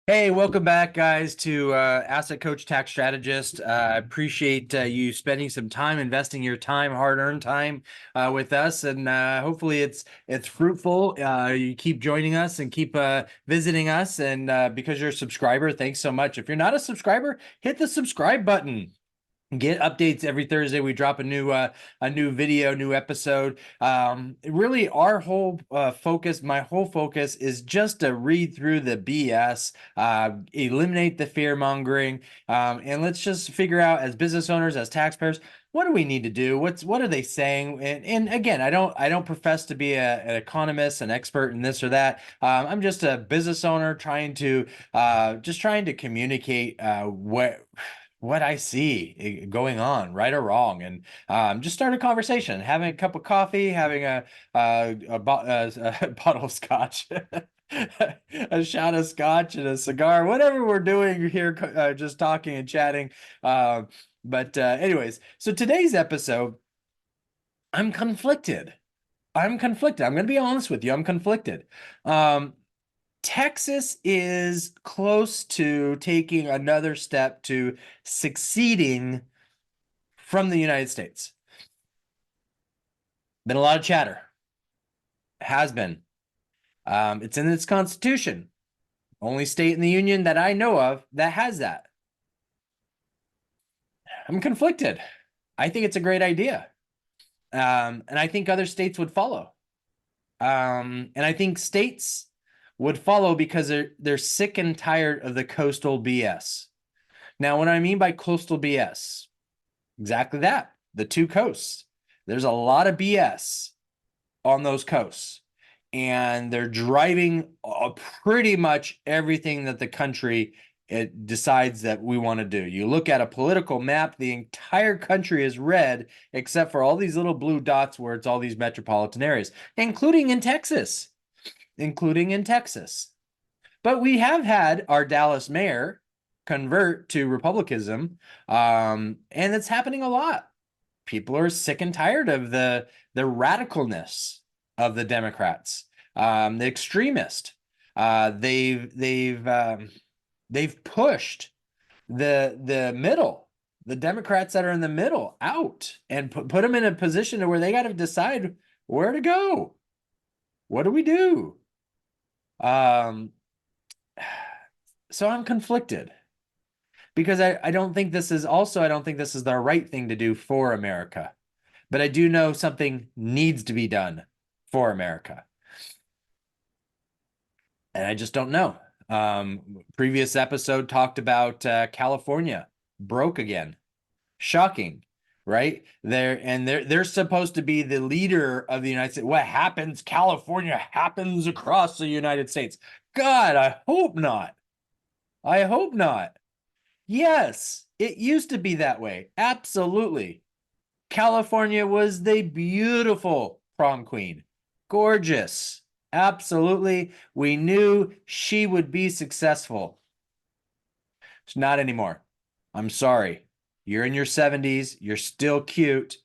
Hey, welcome back, guys, to Asset Coach Tax Strategist. I appreciate you spending some time, investing your time, hard-earned time, with us, and hopefully it's fruitful. You keep joining us and keep visiting us, and because you're a subscriber, thanks so much. If you're not a subscriber, hit the subscribe button. Get updates every Thursday. We drop a new video, new episode. Really, our whole focus, my whole focus, is just to read through the BS, eliminate the fear mongering, and let's just figure out, as business owners, as taxpayers, what do we need to do? What are they saying? And again, I don't profess to be an economist, an expert in this or that. I'm just a business owner trying to communicate what I see going on, right or wrong, and just start a conversation, having a cup of coffee, having a bottle of scotch, a shot of scotch, and a cigar, whatever we're doing here, just talking and chatting. But anyways, so today's episode, I'm conflicted. I'm conflicted. I'm going to be honest with you. I'm conflicted. Um, Texas is close to taking another step to succeeding from the United States. Been a lot of chatter. Has been. It's in its constitution. Only state in the union that I know of that has that. I'm conflicted. I think it's a great idea. And I think other states would follow. And I think states would follow because they're sick and tired of the coastal BS. Now, what I mean by coastal BS, exactly that, the two coasts. There's a lot of BS on those coasts, and they're driving pretty much everything that the country it decides that we want to do. You look at a political map, the entire country is red except for all these little blue dots where it's all these metropolitan areas, including in Texas, including in Texas. But we have had our Dallas mayor convert to republicanism, and it's happening a lot. People are sick and tired of the radicalness of the Democrats, the extremist. They've pushed the middle, the Democrats that are in the middle, out and put them in a position where they got to decide where to go. What do we do? Um, so I'm conflicted because I don't think this is also, I don't think this is the right thing to do for America. But I do know something needs to be done for America. And I just don't know. Previous episode talked about California broke again. Shocking, right? They're supposed to be the leader of the United States. What happens? California happens across the United States. God, I hope not. I hope not. Yes, it used to be that way. Absolutely. California was the beautiful prom queen. Gorgeous. Absolutely. We knew she would be successful. It's not anymore. I'm sorry. You're in your 70s, you're still cute,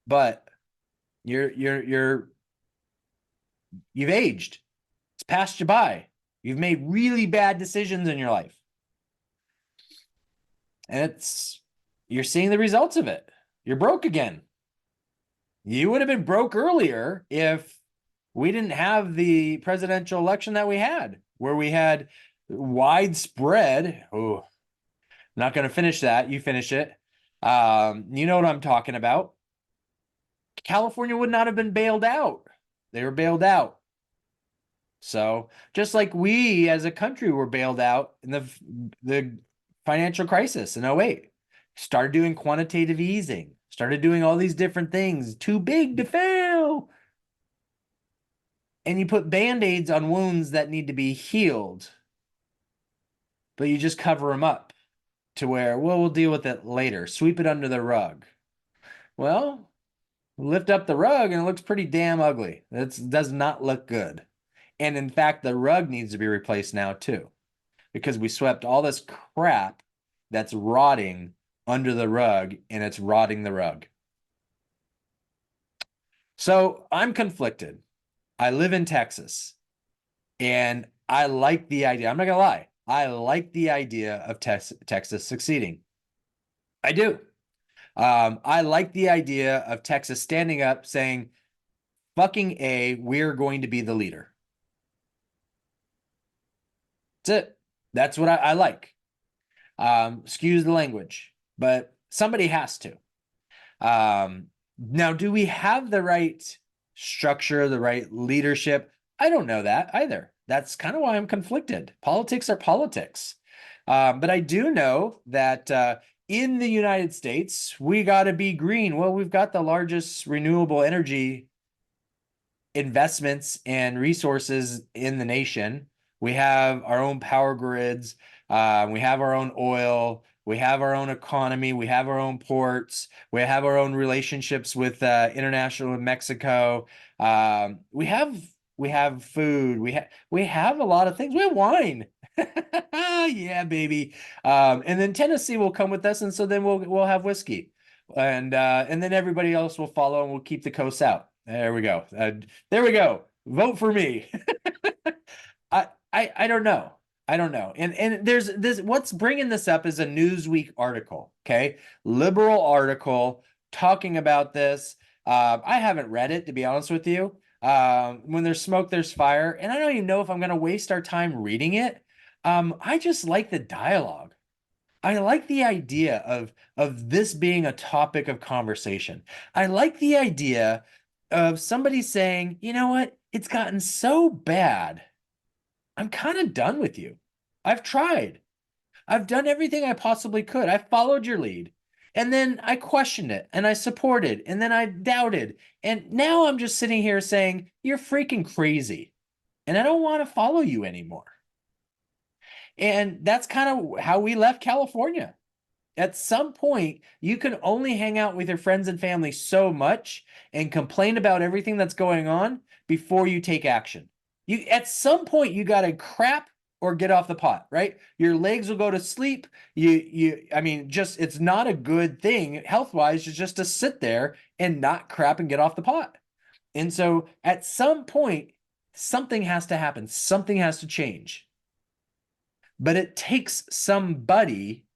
but you've aged. It's passed you by. You've made really bad decisions in your life. And you're seeing the results of it. You're broke again. You would have been broke earlier if we didn't have the presidential election that we had, where we had widespread. Oh, I'm not going to finish that. You finish it. You know what I'm talking about. California would not have been bailed out. They were bailed out. So just like we as a country were bailed out in the financial crisis in 08, started doing quantitative easing, started doing all these different things, too big to fail. And you put band-aids on wounds that need to be healed, but you just cover them up to where, well, we'll deal with it later. Sweep it under the rug. Well, lift up the rug and it looks pretty damn ugly. It does not look good. And in fact, the rug needs to be replaced now too, because we swept all this crap that's rotting under the rug and it's rotting the rug. So I'm conflicted. I live in Texas and I like the idea. I'm not going to lie. I like the idea of Texas succeeding. I do. I like the idea of Texas standing up saying, fucking A, we're going to be the leader. That's it. That's what I like. Excuse the language, but somebody has to. Now, do we have the right structure, the right leadership? I don't know that either. That's kind of why I'm conflicted. Politics are politics. But I do know that in the United States, we got to be green. Well, we've got the largest renewable energy investments and resources in the nation. We have our own power grids. We have our own oil. We have our own economy. We have our own ports. We have our own relationships with international and Mexico. We have food. We have a lot of things. We have wine. Yeah, baby. And then Tennessee will come with us, and so then we'll have whiskey, and then everybody else will follow, and we'll keep the coast out. There we go. There we go. Vote for me. I don't know. I don't know. And there's this. What's bringing this up is a Newsweek article. Okay, liberal article talking about this. I haven't read it, to be honest with you. When there's smoke, there's fire, and I don't even know if I'm going to waste our time reading it. I just like the dialogue. I like the idea of this being a topic of conversation. I like the idea of somebody saying, you know what? It's gotten so bad. I'm kind of done with you. I've tried. I've done everything I possibly could. I followed your lead. And then I questioned it and I supported and then I doubted. And now I'm just sitting here saying, you're freaking crazy. And I don't want to follow you anymore. And that's kind of how we left California. At some point, you can only hang out with your friends and family so much and complain about everything that's going on before you take action. You at some point you got to crap or get off the pot, right? Your legs will go to sleep. I mean, just it's not a good thing health-wise just to sit there and not crap and get off the pot. And so at some point, something has to happen. Something has to change. But it takes somebody,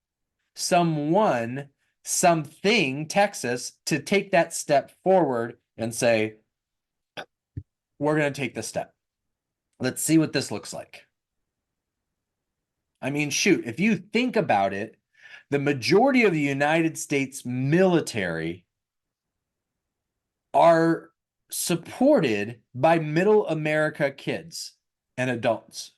someone, something, Texas, to take that step forward and say, we're going to take this step. Let's see what this looks like. I mean, shoot, if you think about it, the majority of the United States military are supported by middle America kids and adults.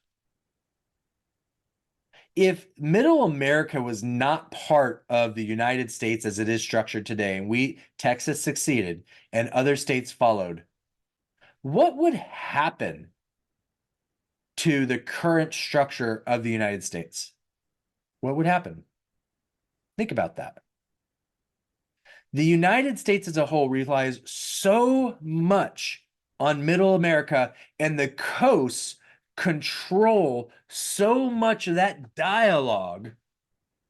If middle America was not part of the United States as it is structured today, and Texas succeeded and other states followed, what would happen to the current structure of the United States? What would happen? Think about that. The United States as a whole relies so much on middle America, and the coasts control so much of that dialogue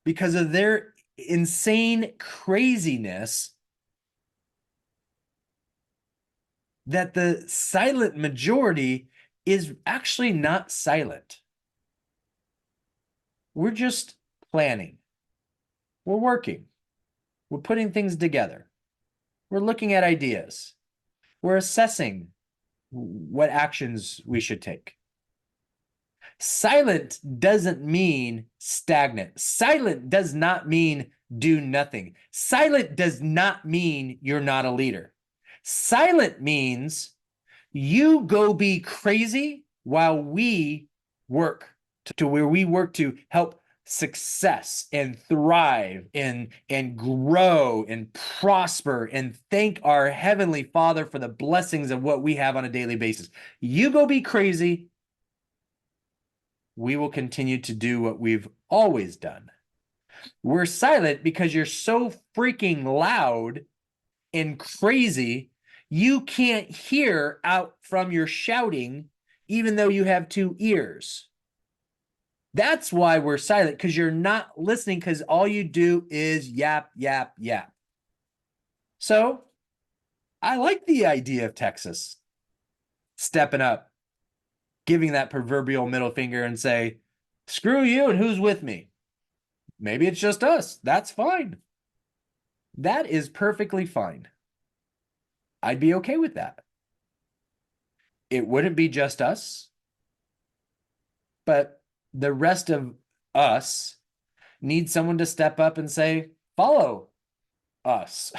because of their insane craziness that the silent majority is actually not silent. We're just planning. We're working. We're putting things together. We're looking at ideas. We're assessing what actions we should take. Silent doesn't mean stagnant. Silent does not mean do nothing. Silent does not mean you're not a leader. Silent means you go be crazy while we work to where we work to help success and thrive and grow and prosper and thank our Heavenly Father for the blessings of what we have on a daily basis. You go be crazy. We will continue to do what we've always done. We're silent because you're so freaking loud and crazy, you can't hear out from your shouting, even though you have two ears. That's why we're silent, because you're not listening, because all you do is yap, yap, yap. So I like the idea of Texas stepping up, giving that proverbial middle finger and say, Screw you and who's with me. Maybe it's just us. That's fine. That is perfectly fine. I'd be okay with that. It wouldn't be just us, but the rest of us need someone to step up and say, follow us.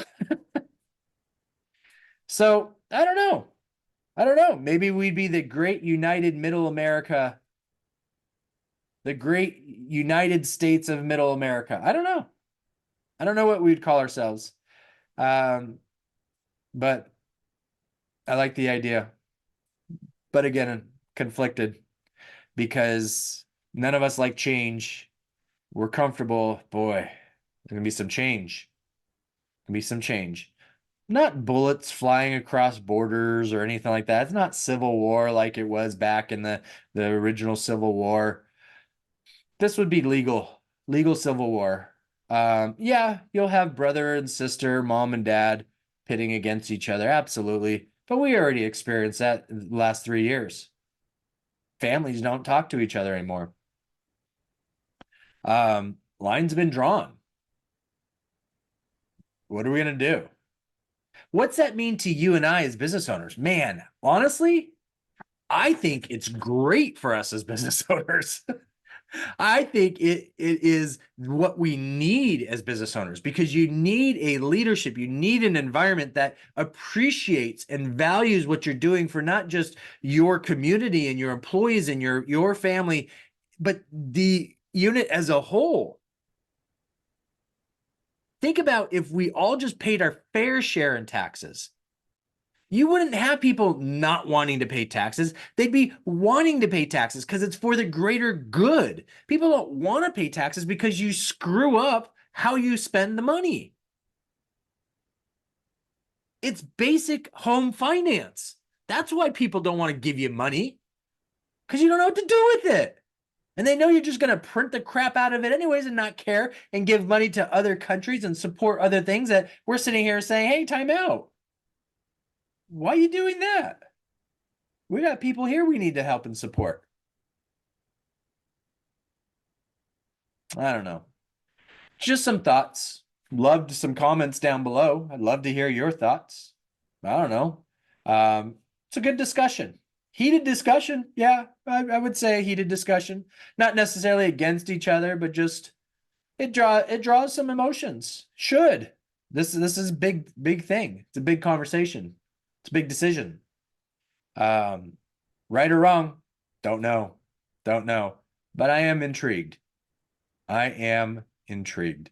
So I don't know. I don't know. Maybe we'd be the great united middle America, the great United States of middle America. I don't know. I don't know what we'd call ourselves. But I like the idea. But again, conflicted because none of us like change. We're comfortable. Boy, there's gonna be some change. Gonna be some change. Not bullets flying across borders or anything like that. It's not civil war like it was back in the original Civil War. This would be legal civil war. Yeah, you'll have brother and sister, mom and dad pitting against each other. Absolutely. But we already experienced that in the last 3 years. Families don't talk to each other anymore. Lines have been drawn. What are we going to do? What's that mean to you and I as business owners? Man, honestly, I think it's great for us as business owners. I think it is what we need as business owners because you need a leadership, you need an environment that appreciates and values what you're doing for not just your community and your employees and your family, but the unit as a whole. Think about if we all just paid our fair share in taxes. You wouldn't have people not wanting to pay taxes. They'd be wanting to pay taxes because it's for the greater good. People don't want to pay taxes because you screw up how you spend the money. It's basic home finance. That's why people don't want to give you money because you don't know what to do with it. And they know you're just going to print the crap out of it anyways and not care and give money to other countries and support other things that we're sitting here saying, hey, time out. Why are you doing that? We got people here we need to help and support. I don't know. Just some thoughts. Loved some comments down below. I'd love to hear your thoughts. I don't know. It's a good discussion. Heated discussion. Yeah, I would say heated discussion. Not necessarily against each other, but just it draws some emotions. Should. This is big thing. It's a big conversation. It's a big decision. Right or wrong, don't know. Don't know. But I am intrigued. I am intrigued.